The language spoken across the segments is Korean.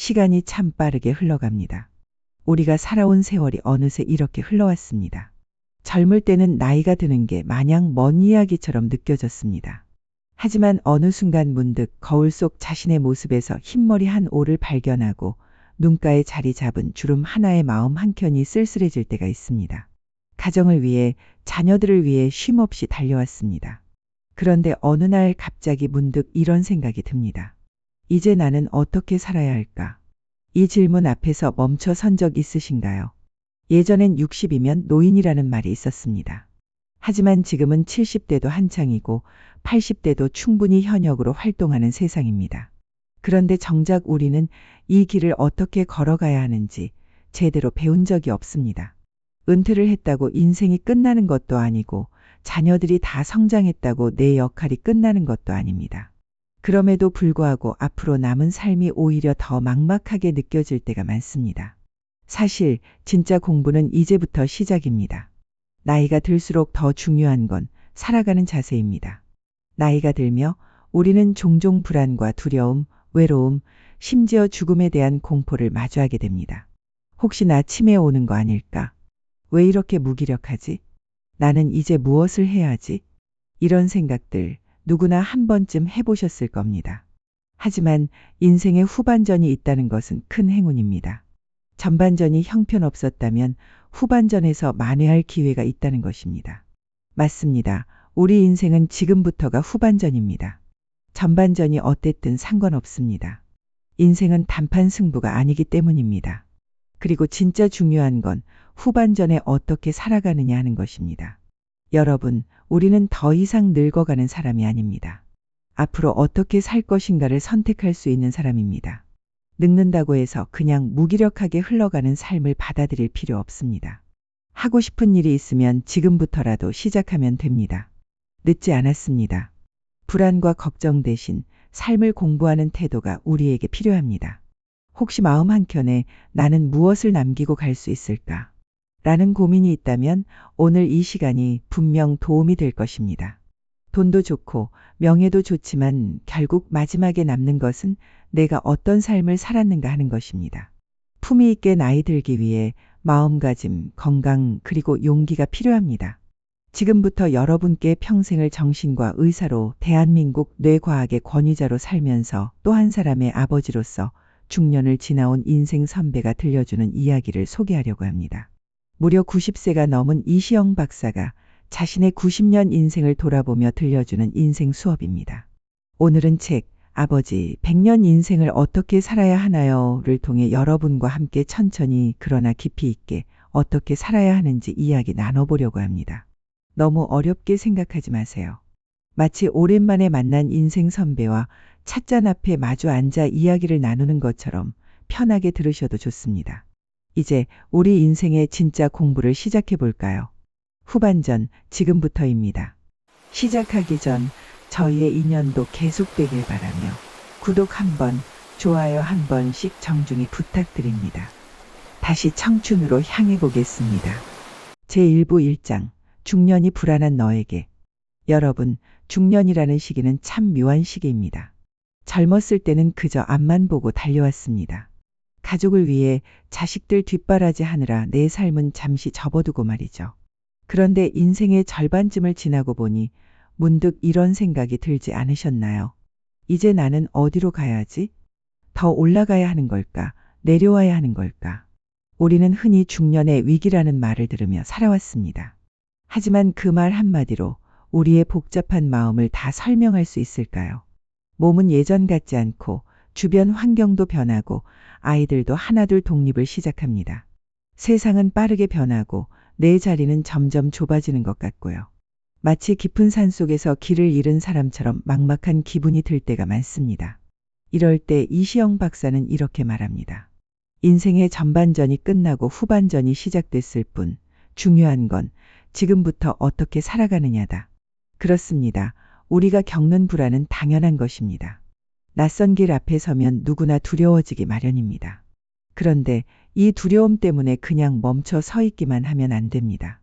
시간이 참 빠르게 흘러갑니다. 우리가 살아온 세월이 어느새 이렇게 흘러왔습니다. 젊을 때는 나이가 드는 게 마냥 먼 이야기처럼 느껴졌습니다. 하지만 어느 순간 문득 거울 속 자신의 모습에서 흰머리 한 올을 발견하고 눈가에 자리 잡은 주름 하나의 마음 한켠이 쓸쓸해질 때가 있습니다. 가정을 위해, 자녀들을 위해 쉼없이 달려왔습니다. 그런데 어느 날 갑자기 문득 이런 생각이 듭니다. 이제 나는 어떻게 살아야 할까? 이 질문 앞에서 멈춰 선 적 있으신가요? 예전엔 60이면 노인이라는 말이 있었습니다. 하지만 지금은 70대도 한창이고 80대도 충분히 현역으로 활동하는 세상입니다. 그런데 정작 우리는 이 길을 어떻게 걸어가야 하는지 제대로 배운 적이 없습니다. 은퇴를 했다고 인생이 끝나는 것도 아니고 자녀들이 다 성장했다고 내 역할이 끝나는 것도 아닙니다. 그럼에도 불구하고 앞으로 남은 삶이 오히려 더 막막하게 느껴질 때가 많습니다. 사실 진짜 공부는 이제부터 시작입니다. 나이가 들수록 더 중요한 건 살아가는 자세입니다. 나이가 들며 우리는 종종 불안과 두려움, 외로움, 심지어 죽음에 대한 공포를 마주하게 됩니다. 혹시 나 치매 오는 거 아닐까? 왜 이렇게 무기력하지? 나는 이제 무엇을 해야 하지? 이런 생각들 누구나 한 번쯤 해보셨을 겁니다. 하지만 인생의 후반전이 있다는 것은 큰 행운입니다. 전반전이 형편없었다면 후반전에서 만회할 기회가 있다는 것입니다. 맞습니다. 우리 인생은 지금부터가 후반전입니다. 전반전이 어땠든 상관없습니다. 인생은 단판 승부가 아니기 때문입니다. 그리고 진짜 중요한 건 후반전에 어떻게 살아가느냐 하는 것입니다. 여러분, 우리는 더 이상 늙어가는 사람이 아닙니다. 앞으로 어떻게 살 것인가를 선택할 수 있는 사람입니다. 늙는다고 해서 그냥 무기력하게 흘러가는 삶을 받아들일 필요 없습니다. 하고 싶은 일이 있으면 지금부터라도 시작하면 됩니다. 늦지 않았습니다. 불안과 걱정 대신 삶을 공부하는 태도가 우리에게 필요합니다. 혹시 마음 한켠에 나는 무엇을 남기고 갈 수 있을까? 라는 고민이 있다면 오늘 이 시간이 분명 도움이 될 것입니다. 돈도 좋고 명예도 좋지만 결국 마지막에 남는 것은 내가 어떤 삶을 살았는가 하는 것입니다. 품위 있게 나이 들기 위해 마음가짐, 건강, 그리고 용기가 필요합니다. 지금부터 여러분께 평생을 정신과 의사로 대한민국 뇌과학의 권위자로 살면서 또 한 사람의 아버지로서 중년을 지나온 인생 선배가 들려주는 이야기를 소개하려고 합니다. 무려 90세가 넘은 이시영 박사가 자신의 90년 인생을 돌아보며 들려주는 인생 수업입니다. 오늘은 책 아버지 100년 인생을 어떻게 살아야 하나요?를 통해 여러분과 함께 천천히 그러나 깊이 있게 어떻게 살아야 하는지 이야기 나눠보려고 합니다. 너무 어렵게 생각하지 마세요. 마치 오랜만에 만난 인생 선배와 찻잔 앞에 마주 앉아 이야기를 나누는 것처럼 편하게 들으셔도 좋습니다. 이제 우리 인생의 진짜 공부를 시작해 볼까요? 후반전 지금부터입니다. 시작하기 전 저희의 인연도 계속되길 바라며 구독 한번, 좋아요 한 번씩 정중히 부탁드립니다. 다시 청춘으로 향해 보겠습니다. 제1부 1장 중년이 불안한 너에게. 여러분, 중년이라는 시기는 참 묘한 시기입니다. 젊었을 때는 그저 앞만 보고 달려왔습니다. 가족을 위해 자식들 뒷바라지 하느라 내 삶은 잠시 접어두고 말이죠. 그런데 인생의 절반쯤을 지나고 보니 문득 이런 생각이 들지 않으셨나요? 이제 나는 어디로 가야지? 더 올라가야 하는 걸까? 내려와야 하는 걸까? 우리는 흔히 중년의 위기라는 말을 들으며 살아왔습니다. 하지만 그 말 한마디로 우리의 복잡한 마음을 다 설명할 수 있을까요? 몸은 예전 같지 않고 주변 환경도 변하고 아이들도 하나둘 독립을 시작합니다. 세상은 빠르게 변하고 내 자리는 점점 좁아지는 것 같고요. 마치 깊은 산 속에서 길을 잃은 사람처럼 막막한 기분이 들 때가 많습니다. 이럴 때 이시영 박사는 이렇게 말합니다. 인생의 전반전이 끝나고 후반전이 시작됐을 뿐 중요한 건 지금부터 어떻게 살아가느냐다. 그렇습니다. 우리가 겪는 불안은 당연한 것입니다. 낯선 길 앞에 서면 누구나 두려워지기 마련입니다. 그런데 이 두려움 때문에 그냥 멈춰 서 있기만 하면 안 됩니다.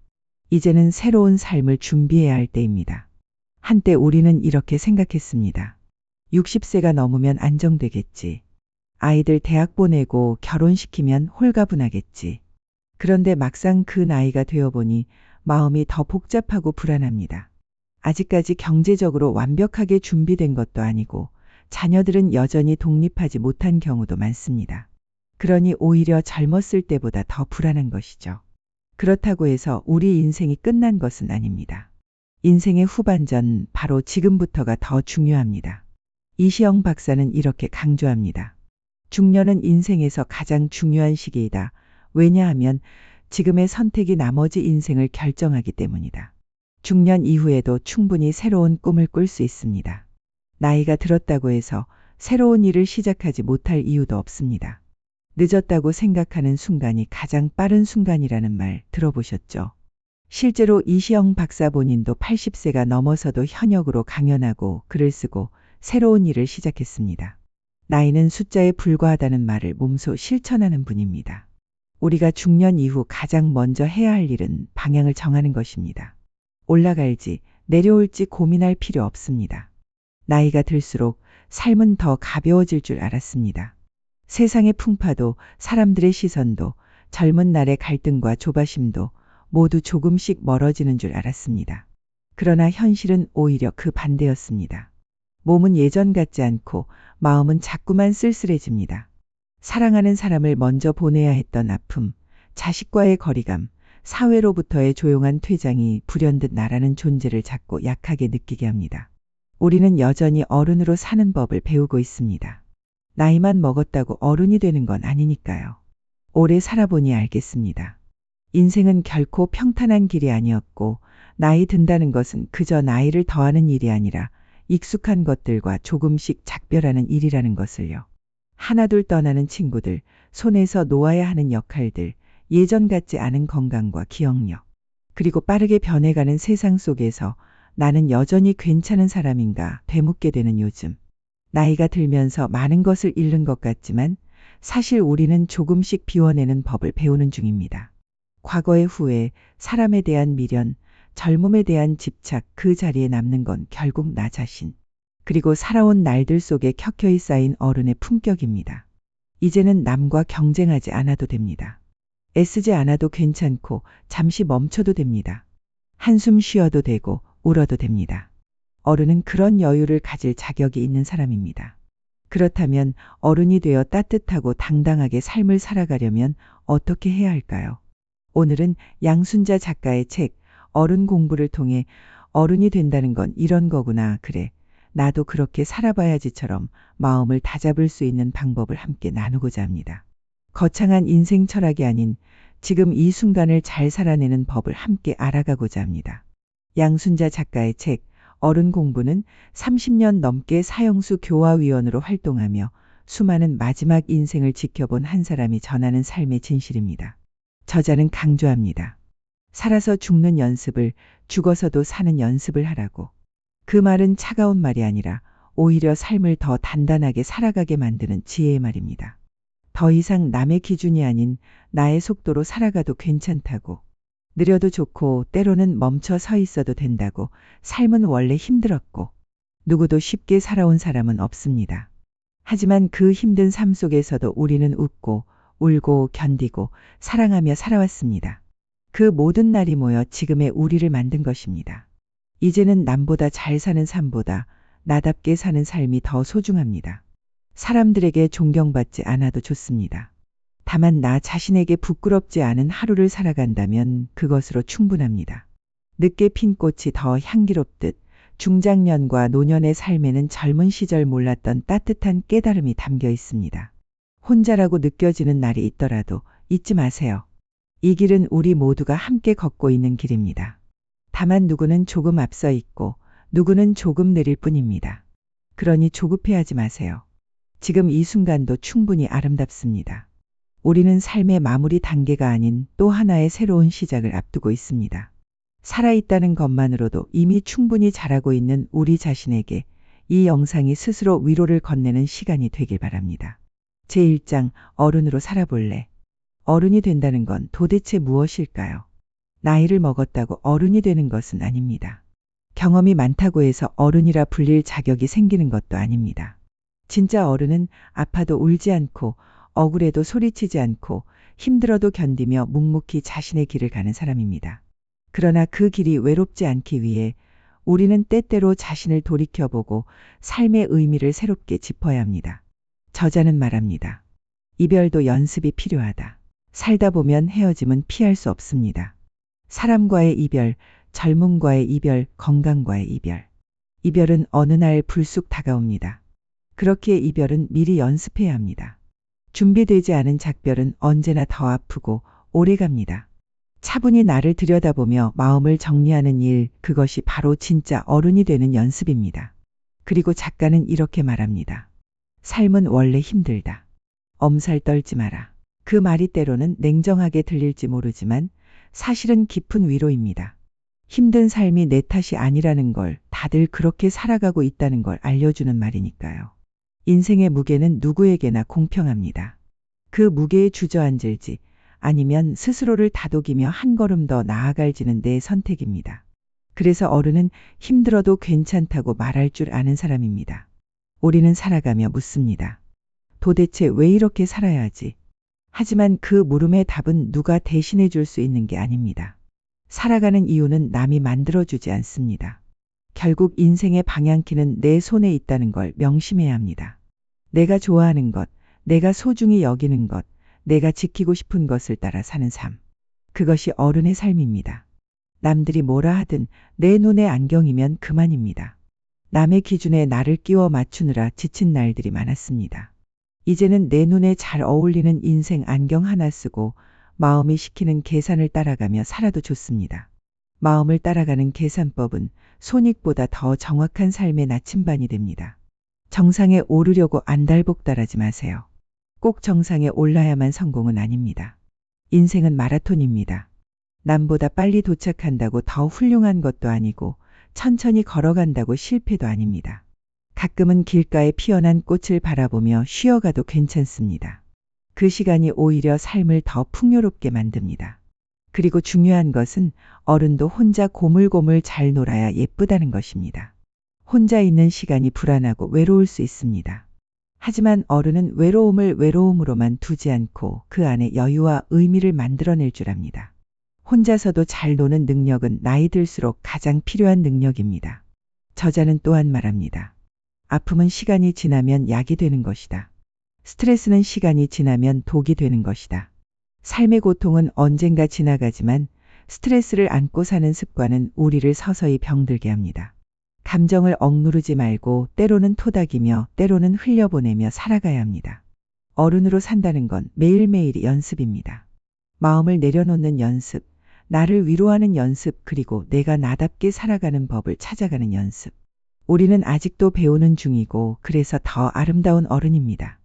이제는 새로운 삶을 준비해야 할 때입니다. 한때 우리는 이렇게 생각했습니다. 60세가 넘으면 안정되겠지. 아이들 대학 보내고 결혼시키면 홀가분하겠지. 그런데 막상 그 나이가 되어보니 마음이 더 복잡하고 불안합니다. 아직까지 경제적으로 완벽하게 준비된 것도 아니고 자녀들은 여전히 독립하지 못한 경우도 많습니다. 그러니 오히려 젊었을 때보다 더 불안한 것이죠. 그렇다고 해서 우리 인생이 끝난 것은 아닙니다. 인생의 후반전, 바로 지금부터가 더 중요합니다. 이시영 박사는 이렇게 강조합니다. 중년은 인생에서 가장 중요한 시기이다. 왜냐하면 지금의 선택이 나머지 인생을 결정하기 때문이다. 중년 이후에도 충분히 새로운 꿈을 꿀 수 있습니다. 나이가 들었다고 해서 새로운 일을 시작하지 못할 이유도 없습니다. 늦었다고 생각하는 순간이 가장 빠른 순간이라는 말 들어보셨죠? 실제로 이시영 박사 본인도 80세가 넘어서도 현역으로 강연하고 글을 쓰고 새로운 일을 시작했습니다. 나이는 숫자에 불과하다는 말을 몸소 실천하는 분입니다. 우리가 중년 이후 가장 먼저 해야 할 일은 방향을 정하는 것입니다. 올라갈지 내려올지 고민할 필요 없습니다. 나이가 들수록 삶은 더 가벼워질 줄 알았습니다. 세상의 풍파도 사람들의 시선도 젊은 날의 갈등과 조바심도 모두 조금씩 멀어지는 줄 알았습니다. 그러나 현실은 오히려 그 반대였습니다. 몸은 예전 같지 않고 마음은 자꾸만 쓸쓸해집니다. 사랑하는 사람을 먼저 보내야 했던 아픔, 자식과의 거리감, 사회로부터의 조용한 퇴장이 불현듯 나라는 존재를 자꾸 약하게 느끼게 합니다. 우리는 여전히 어른으로 사는 법을 배우고 있습니다. 나이만 먹었다고 어른이 되는 건 아니니까요. 오래 살아보니 알겠습니다. 인생은 결코 평탄한 길이 아니었고 나이 든다는 것은 그저 나이를 더하는 일이 아니라 익숙한 것들과 조금씩 작별하는 일이라는 것을요. 하나둘 떠나는 친구들, 손에서 놓아야 하는 역할들, 예전 같지 않은 건강과 기억력, 그리고 빠르게 변해가는 세상 속에서 나는 여전히 괜찮은 사람인가 되묻게 되는 요즘. 나이가 들면서 많은 것을 잃는 것 같지만 사실 우리는 조금씩 비워내는 법을 배우는 중입니다. 과거의 후회, 사람에 대한 미련, 젊음에 대한 집착, 그 자리에 남는 건 결국 나 자신, 그리고 살아온 날들 속에 켜켜이 쌓인 어른의 품격입니다. 이제는 남과 경쟁하지 않아도 됩니다. 애쓰지 않아도 괜찮고 잠시 멈춰도 됩니다. 한숨 쉬어도 되고 울어도 됩니다. 어른은 그런 여유를 가질 자격이 있는 사람입니다. 그렇다면 어른이 되어 따뜻하고 당당하게 삶을 살아가려면 어떻게 해야 할까요? 오늘은 양순자 작가의 책 어른 공부를 통해 어른이 된다는 건 이런 거구나, 그래, 나도 그렇게 살아봐야지처럼 마음을 다잡을 수 있는 방법을 함께 나누고자 합니다. 거창한 인생 철학이 아닌 지금 이 순간을 잘 살아내는 법을 함께 알아가고자 합니다. 양순자 작가의 책 어른 공부는 30년 넘게 사형수 교화위원으로 활동하며 수많은 마지막 인생을 지켜본 한 사람이 전하는 삶의 진실입니다. 저자는 강조합니다. 살아서 죽는 연습을, 죽어서도 사는 연습을 하라고. 그 말은 차가운 말이 아니라 오히려 삶을 더 단단하게 살아가게 만드는 지혜의 말입니다. 더 이상 남의 기준이 아닌 나의 속도로 살아가도 괜찮다고. 느려도 좋고 때로는 멈춰 서 있어도 된다고. 삶은 원래 힘들었고 누구도 쉽게 살아온 사람은 없습니다. 하지만 그 힘든 삶 속에서도 우리는 웃고 울고 견디고 사랑하며 살아왔습니다. 그 모든 날이 모여 지금의 우리를 만든 것입니다. 이제는 남보다 잘 사는 삶보다 나답게 사는 삶이 더 소중합니다. 사람들에게 존경받지 않아도 좋습니다. 다만 나 자신에게 부끄럽지 않은 하루를 살아간다면 그것으로 충분합니다. 늦게 핀 꽃이 더 향기롭듯 중장년과 노년의 삶에는 젊은 시절 몰랐던 따뜻한 깨달음이 담겨 있습니다. 혼자라고 느껴지는 날이 있더라도 잊지 마세요. 이 길은 우리 모두가 함께 걷고 있는 길입니다. 다만 누구는 조금 앞서 있고 누구는 조금 느릴 뿐입니다. 그러니 조급해하지 마세요. 지금 이 순간도 충분히 아름답습니다. 우리는 삶의 마무리 단계가 아닌 또 하나의 새로운 시작을 앞두고 있습니다. 살아있다는 것만으로도 이미 충분히 잘하고 있는 우리 자신에게 이 영상이 스스로 위로를 건네는 시간이 되길 바랍니다. 제1장 어른으로 살아볼래. 어른이 된다는 건 도대체 무엇일까요? 나이를 먹었다고 어른이 되는 것은 아닙니다. 경험이 많다고 해서 어른이라 불릴 자격이 생기는 것도 아닙니다. 진짜 어른은 아파도 울지 않고 억울해도 소리치지 않고 힘들어도 견디며 묵묵히 자신의 길을 가는 사람입니다. 그러나 그 길이 외롭지 않기 위해 우리는 때때로 자신을 돌이켜보고 삶의 의미를 새롭게 짚어야 합니다. 저자는 말합니다. 이별도 연습이 필요하다. 살다 보면 헤어짐은 피할 수 없습니다. 사람과의 이별, 젊음과의 이별, 건강과의 이별. 이별은 어느 날 불쑥 다가옵니다. 그렇기에 이별은 미리 연습해야 합니다. 준비되지 않은 작별은 언제나 더 아프고 오래 갑니다. 차분히 나를 들여다보며 마음을 정리하는 일, 그것이 바로 진짜 어른이 되는 연습입니다. 그리고 작가는 이렇게 말합니다. 삶은 원래 힘들다. 엄살 떨지 마라. 그 말이 때로는 냉정하게 들릴지 모르지만 사실은 깊은 위로입니다. 힘든 삶이 내 탓이 아니라는 걸, 다들 그렇게 살아가고 있다는 걸 알려주는 말이니까요. 인생의 무게는 누구에게나 공평합니다. 그 무게에 주저앉을지 아니면 스스로를 다독이며 한 걸음 더 나아갈지는 내 선택입니다. 그래서 어른은 힘들어도 괜찮다고 말할 줄 아는 사람입니다. 우리는 살아가며 묻습니다. 도대체 왜 이렇게 살아야 하지? 하지만 그 물음의 답은 누가 대신해 줄 수 있는 게 아닙니다. 살아가는 이유는 남이 만들어주지 않습니다. 결국 인생의 방향키는 내 손에 있다는 걸 명심해야 합니다. 내가 좋아하는 것, 내가 소중히 여기는 것, 내가 지키고 싶은 것을 따라 사는 삶. 그것이 어른의 삶입니다. 남들이 뭐라 하든 내 눈에 안경이면 그만입니다. 남의 기준에 나를 끼워 맞추느라 지친 날들이 많았습니다. 이제는 내 눈에 잘 어울리는 인생 안경 하나 쓰고 마음이 시키는 계산을 따라가며 살아도 좋습니다. 마음을 따라가는 계산법은 손익보다 더 정확한 삶의 나침반이 됩니다. 정상에 오르려고 안달복달하지 마세요. 꼭 정상에 올라야만 성공은 아닙니다. 인생은 마라톤입니다. 남보다 빨리 도착한다고 더 훌륭한 것도 아니고 천천히 걸어간다고 실패도 아닙니다. 가끔은 길가에 피어난 꽃을 바라보며 쉬어가도 괜찮습니다. 그 시간이 오히려 삶을 더 풍요롭게 만듭니다. 그리고 중요한 것은 어른도 혼자 고물고물 잘 놀아야 예쁘다는 것입니다. 혼자 있는 시간이 불안하고 외로울 수 있습니다. 하지만 어른은 외로움을 외로움으로만 두지 않고 그 안에 여유와 의미를 만들어낼 줄 압니다. 혼자서도 잘 노는 능력은 나이 들수록 가장 필요한 능력입니다. 저자는 또한 말합니다. 아픔은 시간이 지나면 약이 되는 것이다. 스트레스는 시간이 지나면 독이 되는 것이다. 삶의 고통은 언젠가 지나가지만 스트레스를 안고 사는 습관은 우리를 서서히 병들게 합니다. 감정을 억누르지 말고 때로는 토닥이며 때로는 흘려보내며 살아가야 합니다. 어른으로 산다는 건 매일매일이 연습입니다. 마음을 내려놓는 연습, 나를 위로하는 연습, 그리고 내가 나답게 살아가는 법을 찾아가는 연습. 우리는 아직도 배우는 중이고 그래서 더 아름다운 어른입니다.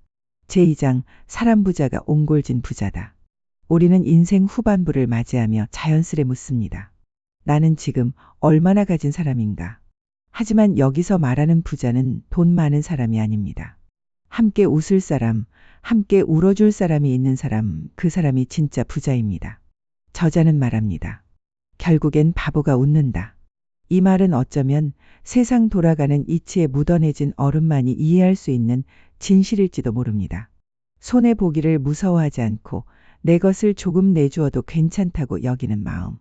제2장 사람 부자가 옹골진 부자다. 우리는 인생 후반부를 맞이하며 자연스레 묻습니다. 나는 지금 얼마나 가진 사람인가? 하지만 여기서 말하는 부자는 돈 많은 사람이 아닙니다. 함께 웃을 사람, 함께 울어줄 사람이 있는 사람, 그 사람이 진짜 부자입니다. 저자는 말합니다. 결국엔 바보가 웃는다. 이 말은 어쩌면 세상 돌아가는 이치에 묻어내진 어른만이 이해할 수 있는 진실일지도 모릅니다. 손해보기를 무서워하지 않고 내 것을 조금 내주어도 괜찮다고 여기는 마음.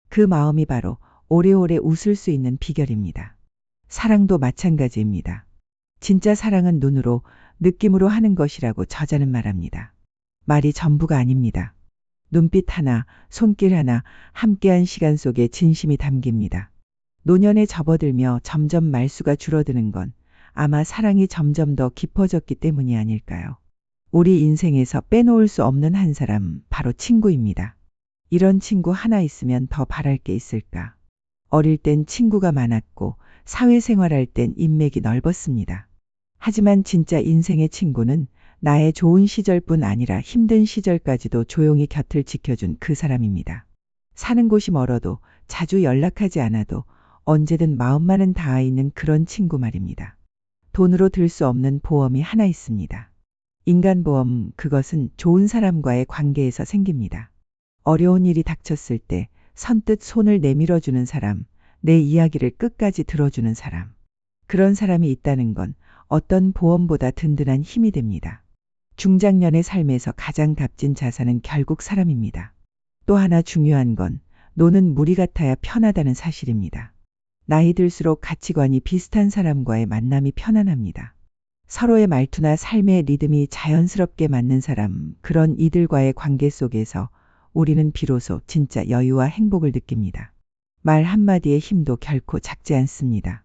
그 마음이 바로 오래오래 웃을 수 있는 비결입니다. 사랑도 마찬가지입니다. 진짜 사랑은 눈으로, 느낌으로 하는 것이라고 저자는 말합니다. 말이 전부가 아닙니다. 눈빛 하나, 손길 하나, 함께한 시간 속에 진심이 담깁니다. 노년에 접어들며 점점 말수가 줄어드는 건 아마 사랑이 점점 더 깊어졌기 때문이 아닐까요? 우리 인생에서 빼놓을 수 없는 한 사람, 바로 친구입니다. 이런 친구 하나 있으면 더 바랄 게 있을까? 어릴 땐 친구가 많았고 사회생활할 땐 인맥이 넓었습니다. 하지만 진짜 인생의 친구는 나의 좋은 시절뿐 아니라 힘든 시절까지도 조용히 곁을 지켜준 그 사람입니다. 사는 곳이 멀어도 자주 연락하지 않아도 언제든 마음만은 닿아 있는 그런 친구 말입니다. 돈으로 들 수 없는 보험이 하나 있습니다. 인간보험, 그것은 좋은 사람과의 관계에서 생깁니다. 어려운 일이 닥쳤을 때 선뜻 손을 내밀어주는 사람, 내 이야기를 끝까지 들어주는 사람. 그런 사람이 있다는 건 어떤 보험보다 든든한 힘이 됩니다. 중장년의 삶에서 가장 값진 자산은 결국 사람입니다. 또 하나 중요한 건 노는 물이 같아야 편하다는 사실입니다. 나이 들수록 가치관이 비슷한 사람과의 만남이 편안합니다. 서로의 말투나 삶의 리듬이 자연스럽게 맞는 사람, 그런 이들과의 관계 속에서 우리는 비로소 진짜 여유와 행복을 느낍니다. 말 한마디의 힘도 결코 작지 않습니다.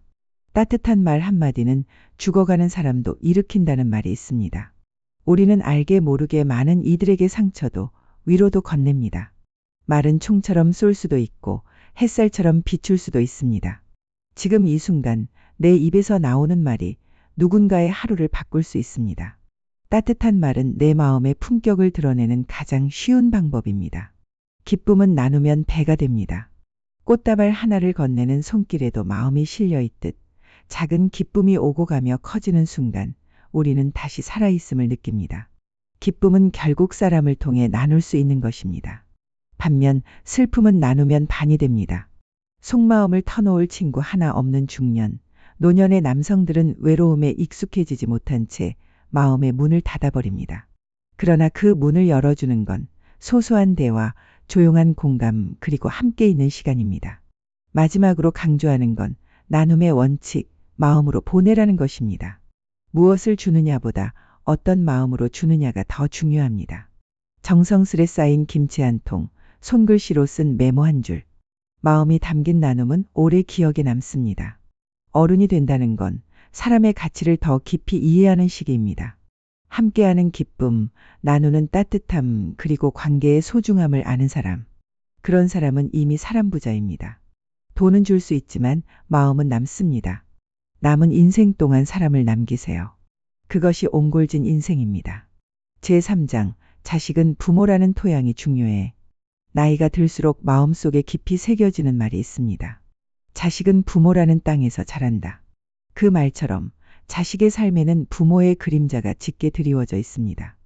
따뜻한 말 한마디는 죽어가는 사람도 일으킨다는 말이 있습니다. 우리는 알게 모르게 많은 이들에게 상처도 위로도 건넵니다. 말은 총처럼 쏠 수도 있고 햇살처럼 비출 수도 있습니다. 지금 이 순간 내 입에서 나오는 말이 누군가의 하루를 바꿀 수 있습니다. 따뜻한 말은 내 마음의 품격을 드러내는 가장 쉬운 방법입니다. 기쁨은 나누면 배가 됩니다. 꽃다발 하나를 건네는 손길에도 마음이 실려 있듯 작은 기쁨이 오고 가며 커지는 순간 우리는 다시 살아있음을 느낍니다. 기쁨은 결국 사람을 통해 나눌 수 있는 것입니다. 반면 슬픔은 나누면 반이 됩니다. 속마음을 터놓을 친구 하나 없는 중년, 노년의 남성들은 외로움에 익숙해지지 못한 채 마음의 문을 닫아버립니다. 그러나 그 문을 열어주는 건 소소한 대화, 조용한 공감, 그리고 함께 있는 시간입니다. 마지막으로 강조하는 건 나눔의 원칙, 마음으로 보내라는 것입니다. 무엇을 주느냐보다 어떤 마음으로 주느냐가 더 중요합니다. 정성스레 쌓인 김치 한 통, 손글씨로 쓴 메모 한 줄. 마음이 담긴 나눔은 오래 기억에 남습니다. 어른이 된다는 건 사람의 가치를 더 깊이 이해하는 시기입니다. 함께하는 기쁨, 나누는 따뜻함, 그리고 관계의 소중함을 아는 사람. 그런 사람은 이미 사람 부자입니다. 돈은 줄 수 있지만 마음은 남습니다. 남은 인생 동안 사람을 남기세요. 그것이 옹골진 인생입니다. 제3장, 자식은 부모라는 토양이 중요해. 나이가 들수록 마음속에 깊이 새겨지는 말이 있습니다. 자식은 부모라는 땅에서 자란다. 그 말처럼 자식의 삶에는 부모의 그림자가 짙게 드리워져 있습니다.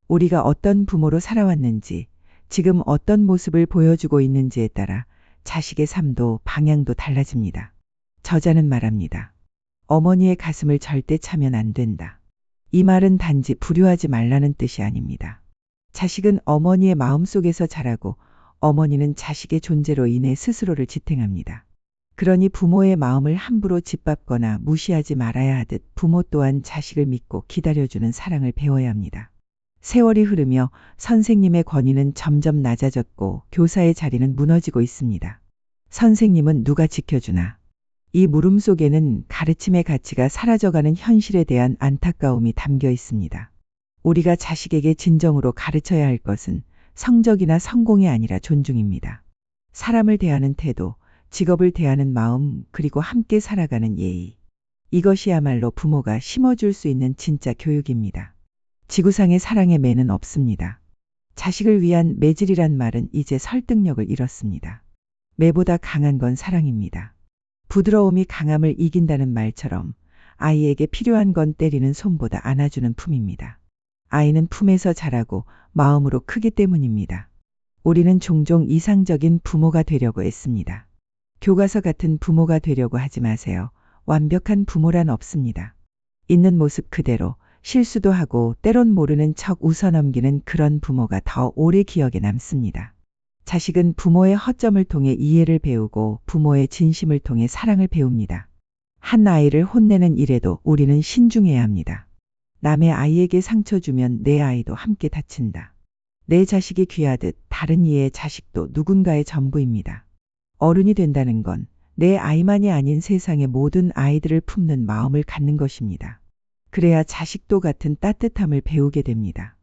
우리가 어떤 부모로 살아왔는지, 지금 어떤 모습을 보여주고 있는지에 따라 자식의 삶도 방향도 달라집니다. 저자는 말합니다. 어머니의 가슴을 절대 차면 안 된다. 이 말은 단지 불효하지 말라는 뜻이 아닙니다. 자식은 어머니의 마음속에서 자라고 어머니는 자식의 존재로 인해 스스로를 지탱합니다. 그러니 부모의 마음을 함부로 짓밟거나 무시하지 말아야 하듯 부모 또한 자식을 믿고 기다려주는 사랑을 배워야 합니다. 세월이 흐르며 선생님의 권위는 점점 낮아졌고 교사의 자리는 무너지고 있습니다. 선생님은 누가 지켜주나? 이 물음 속에는 가르침의 가치가 사라져가는 현실에 대한 안타까움이 담겨 있습니다. 우리가 자식에게 진정으로 가르쳐야 할 것은 성적이나 성공이 아니라 존중입니다. 사람을 대하는 태도, 직업을 대하는 마음, 그리고 함께 살아가는 예의. 이것이야말로 부모가 심어줄 수 있는 진짜 교육입니다. 지구상의 사랑의 매는 없습니다. 자식을 위한 매질이란 말은 이제 설득력을 잃었습니다. 매보다 강한 건 사랑입니다. 부드러움이 강함을 이긴다는 말처럼 아이에게 필요한 건 때리는 손보다 안아주는 품입니다. 아이는 품에서 자라고 마음으로 크기 때문입니다. 우리는 종종 이상적인 부모가 되려고 애씁니다. 교과서 같은 부모가 되려고 하지 마세요. 완벽한 부모란 없습니다. 있는 모습 그대로 실수도 하고 때론 모르는 척 웃어넘기는 그런 부모가 더 오래 기억에 남습니다. 자식은 부모의 허점을 통해 이해를 배우고 부모의 진심을 통해 사랑을 배웁니다. 한 아이를 혼내는 일에도 우리는 신중해야 합니다. 남의 아이에게 상처 주면 내 아이도 함께 다친다. 내 자식이 귀하듯 다른 이의 자식도 누군가의 전부입니다. 어른이 된다는 건 내 아이만이 아닌 세상의 모든 아이들을 품는 마음을 갖는 것입니다. 그래야 자식도 같은 따뜻함을 배우게 됩니다.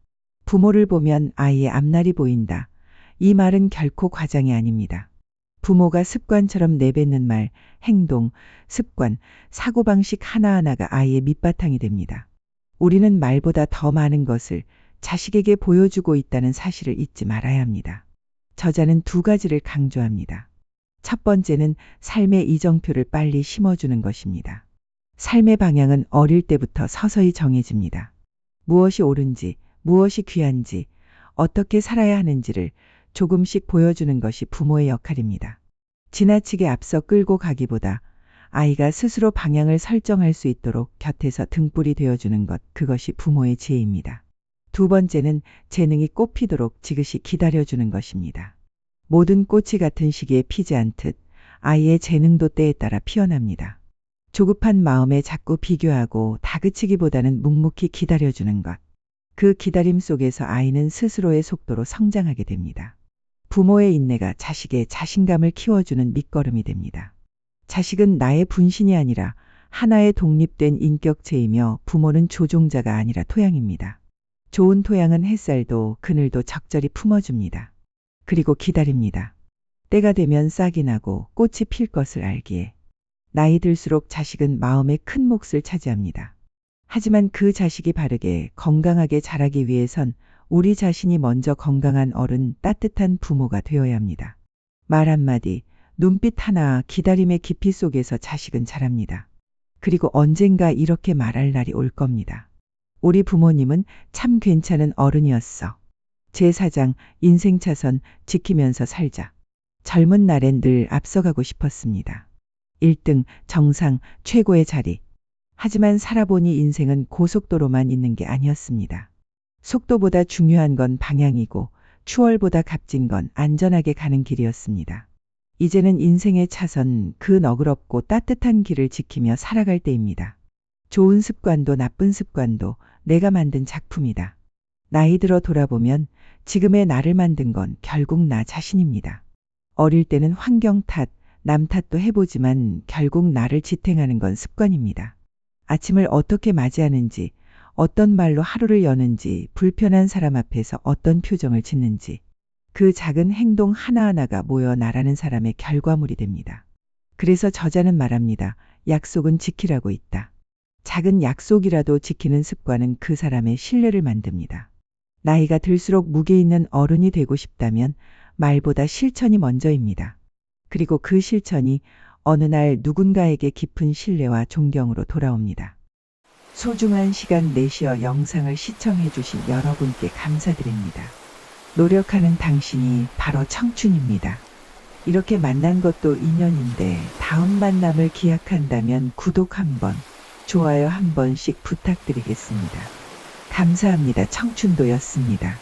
부모를 보면 아이의 앞날이 보인다. 이 말은 결코 과장이 아닙니다. 부모가 습관처럼 내뱉는 말, 행동, 습관, 사고방식 하나하나가 아이의 밑바탕이 됩니다. 우리는 말보다 더 많은 것을 자식에게 보여주고 있다는 사실을 잊지 말아야 합니다. 저자는 두 가지를 강조합니다. 첫 번째는 삶의 이정표를 빨리 심어주는 것입니다. 삶의 방향은 어릴 때부터 서서히 정해집니다. 무엇이 옳은지, 무엇이 귀한지, 어떻게 살아야 하는지를 조금씩 보여주는 것이 부모의 역할입니다. 지나치게 앞서 끌고 가기보다 아이가 스스로 방향을 설정할 수 있도록 곁에서 등불이 되어주는 것, 그것이 부모의 지혜입니다. 두 번째는 재능이 꽃피도록 지그시 기다려주는 것입니다. 모든 꽃이 같은 시기에 피지 않듯 아이의 재능도 때에 따라 피어납니다. 조급한 마음에 자꾸 비교하고 다그치기보다는 묵묵히 기다려주는 것. 그 기다림 속에서 아이는 스스로의 속도로 성장하게 됩니다. 부모의 인내가 자식의 자신감을 키워주는 밑거름이 됩니다. 자식은 나의 분신이 아니라 하나의 독립된 인격체이며 부모는 조종자가 아니라 토양입니다. 좋은 토양은 햇살도 그늘도 적절히 품어줍니다. 그리고 기다립니다. 때가 되면 싹이 나고 꽃이 필 것을 알기에. 나이 들수록 자식은 마음의 큰 몫을 차지합니다. 하지만 그 자식이 바르게 건강하게 자라기 위해선 우리 자신이 먼저 건강한 어른, 따뜻한 부모가 되어야 합니다. 말 한마디, 눈빛 하나, 기다림의 깊이 속에서 자식은 자랍니다. 그리고 언젠가 이렇게 말할 날이 올 겁니다. 우리 부모님은 참 괜찮은 어른이었어. 제4장 인생 차선 지키면서 살자. 젊은 날엔 늘 앞서가고 싶었습니다. 1등, 정상, 최고의 자리. 하지만 살아보니 인생은 고속도로만 있는 게 아니었습니다. 속도보다 중요한 건 방향이고 추월보다 값진 건 안전하게 가는 길이었습니다. 이제는 인생의 차선, 그 너그럽고 따뜻한 길을 지키며 살아갈 때입니다. 좋은 습관도 나쁜 습관도 내가 만든 작품이다. 나이 들어 돌아보면 지금의 나를 만든 건 결국 나 자신입니다. 어릴 때는 환경 탓, 남 탓도 해보지만 결국 나를 지탱하는 건 습관입니다. 아침을 어떻게 맞이하는지, 어떤 말로 하루를 여는지, 불편한 사람 앞에서 어떤 표정을 짓는지, 그 작은 행동 하나하나가 모여 나라는 사람의 결과물이 됩니다. 그래서 저자는 말합니다. 약속은 지키라고 있다. 작은 약속이라도 지키는 습관은 그 사람의 신뢰를 만듭니다. 나이가 들수록 무게 있는 어른이 되고 싶다면 말보다 실천이 먼저입니다. 그리고 그 실천이 어느 날 누군가에게 깊은 신뢰와 존경으로 돌아옵니다. 소중한 시간 내쉬어 영상을 시청해 주신 여러분께 감사드립니다. 노력하는 당신이 바로 청춘입니다. 이렇게 만난 것도 인연인데 다음 만남을 기약한다면 구독 한번, 좋아요 한 번씩 부탁드리겠습니다. 감사합니다. 청춘도였습니다.